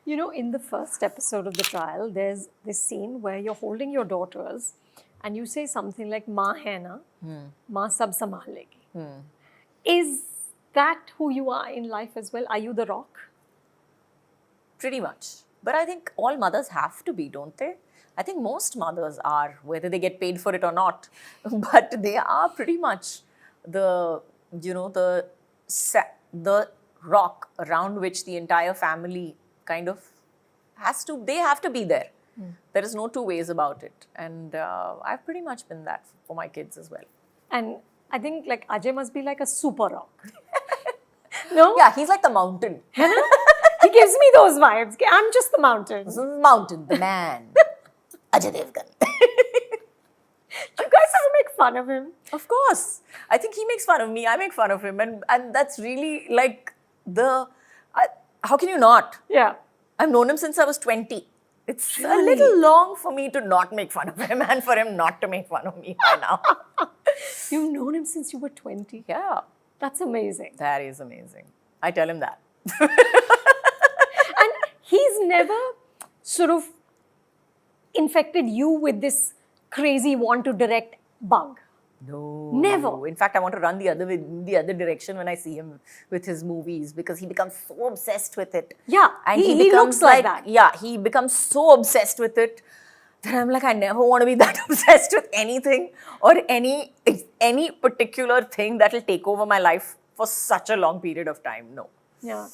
You know, in the first episode of the trial, there's this scene where you're holding your daughters and you say something like, "Maa hai na, maa sab sambhal legi." Is that who you are in life as well? Are you the rock? Pretty much. But I think all mothers have to be, don't they? I think most mothers are, whether they get paid for it or not. But they are pretty much the, the rock around which the entire family kind of they have to be there. There is no two ways about it. And I've pretty much been that for my kids as well. And I think like Ajay must be like a super rock. No? Yeah, he's like the mountain. He gives me those vibes. I'm just the mountain. Mountain, the man. Ajay Devgn. Do you guys ever make fun of him? Of course. I think he makes fun of me. I make fun of him. And that's really like how can you not? Yeah. I've known him since I was 20. It's a little long for me to not make fun of him and for him not to make fun of me by now. You've known him since you were 20? Yeah. That's amazing. That is amazing. I tell him that. And he's never sort of infected you with this crazy want to direct bug. No. Never. In fact, I want to run the other direction when I see him with his movies because he becomes so obsessed with it. Yeah, and he becomes looks like that. Yeah, he becomes so obsessed with it that I'm like, I never want to be that obsessed with anything or any particular thing that will take over my life for such a long period of time. No. Yeah.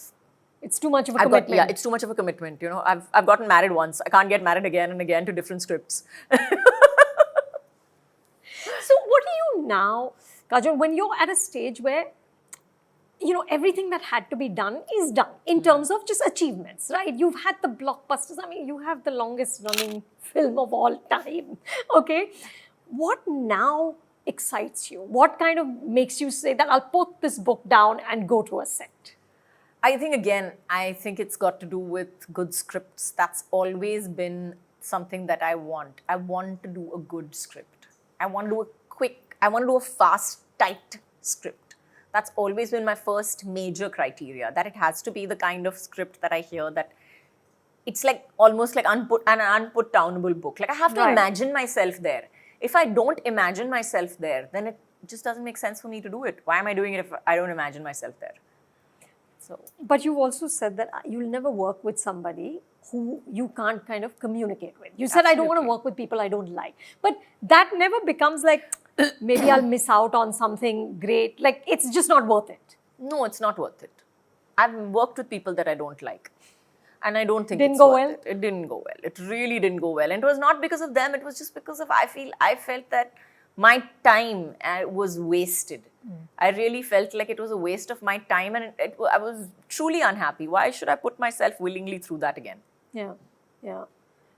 It's too much of a commitment. It's too much of a commitment. You know, I've gotten married once. I can't get married again and again to different scripts. So what do you now, Kajol, when you're at a stage where, you know, everything that had to be done is done in terms of just achievements, right? You've had the blockbusters. I mean, you have the longest running film of all time, okay? What now excites you? What kind of makes you say that I'll put this book down and go to a set? I think it's got to do with good scripts. That's always been something that I want. I want to do a good script. I want to do a fast, tight script. That's always been my first major criteria, that it has to be the kind of script that I hear that it's like almost like an unput-downable book. Like I have to imagine myself there. If I don't imagine myself there, then it just doesn't make sense for me to do it. Why am I doing it if I don't imagine myself there? So. But you also said that you'll never work with somebody who you can't kind of communicate with. You said, I don't want to work with people I don't like. But that never becomes like, maybe I'll miss out on something great. Like, it's just not worth it. No, it's not worth it. I've worked with people that I don't like. And I don't think Didn't go worth well? It didn't go well. It really didn't go well. And it was not because of them. It was just because of I felt that my time was wasted. I really felt like it was a waste of my time and I was truly unhappy. Why should I put myself willingly through that again? Yeah, yeah.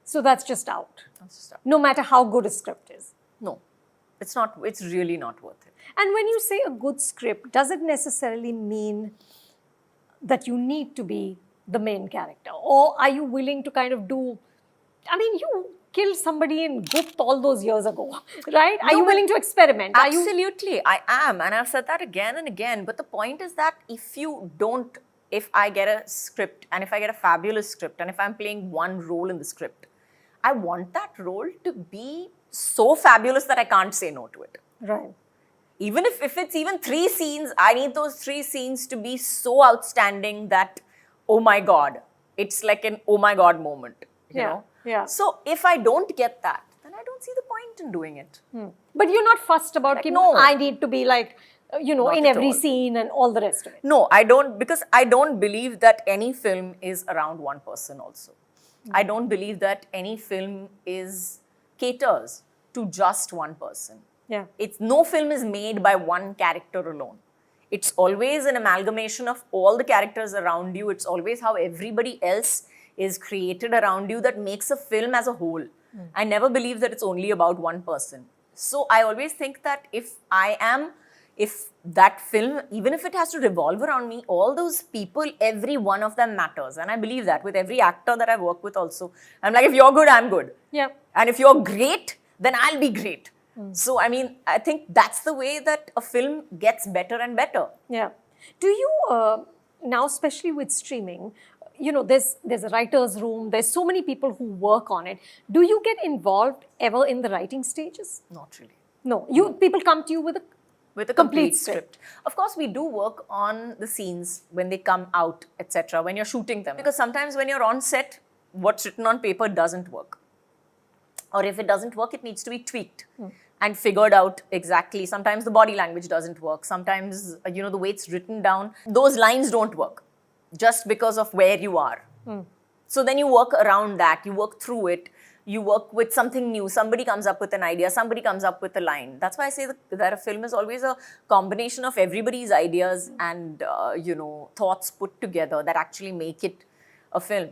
So that's just out. That's just out. No matter how good a script is. No, it's not. It's really not worth it. And when you say a good script, does it necessarily mean that you need to be the main character? Or are you willing to kind of do, I mean, you killed somebody in Gupt all those years ago, right? Are you willing to experiment? Absolutely, I am. And I've said that again and again. But the point is that if I get a script and if I get a fabulous script and if I'm playing one role in the script, I want that role to be so fabulous that I can't say no to it. Right. Even if it's even 3 scenes, I need those 3 scenes to be so outstanding that, oh my God, it's like an oh my God moment, you know? Yeah. So if I don't get that, then I don't see the point in doing it. But you're not fussed about, Like, no. I need to be like, you know, Not in at every all. scene and all the rest of it. No, I don't, because I don't believe that any film is around one person also. I don't believe that any film caters to just one person. Yeah. No film is made by one character alone. It's always an amalgamation of all the characters around you. It's always how everybody else is created around you that makes a film as a whole. I never believe that it's only about one person. So I always think that if that film, even if it has to revolve around me, all those people, every one of them matters. And I believe that with every actor that I work with also. I'm like, if you're good, I'm good. Yeah. And if you're great, then I'll be great. So, I mean, I think that's the way that a film gets better and better. Yeah. Do you, now especially with streaming, there's a writer's room, there's so many people who work on it. Do you get involved ever in the writing stages? Not really. No, people come to you with a With a complete script. Of course, we do work on the scenes when they come out, etc., when you're shooting them. Because sometimes when you're on set, what's written on paper doesn't work. Or if it doesn't work, it needs to be tweaked and figured out exactly. Sometimes the body language doesn't work. Sometimes, the way it's written down, those lines don't work just because of where you are. So then you work around that, you work through it. You work with something new. Somebody comes up with an idea. Somebody comes up with a line. That's why I say that a film is always a combination of everybody's ideas and, thoughts put together that actually make it a film.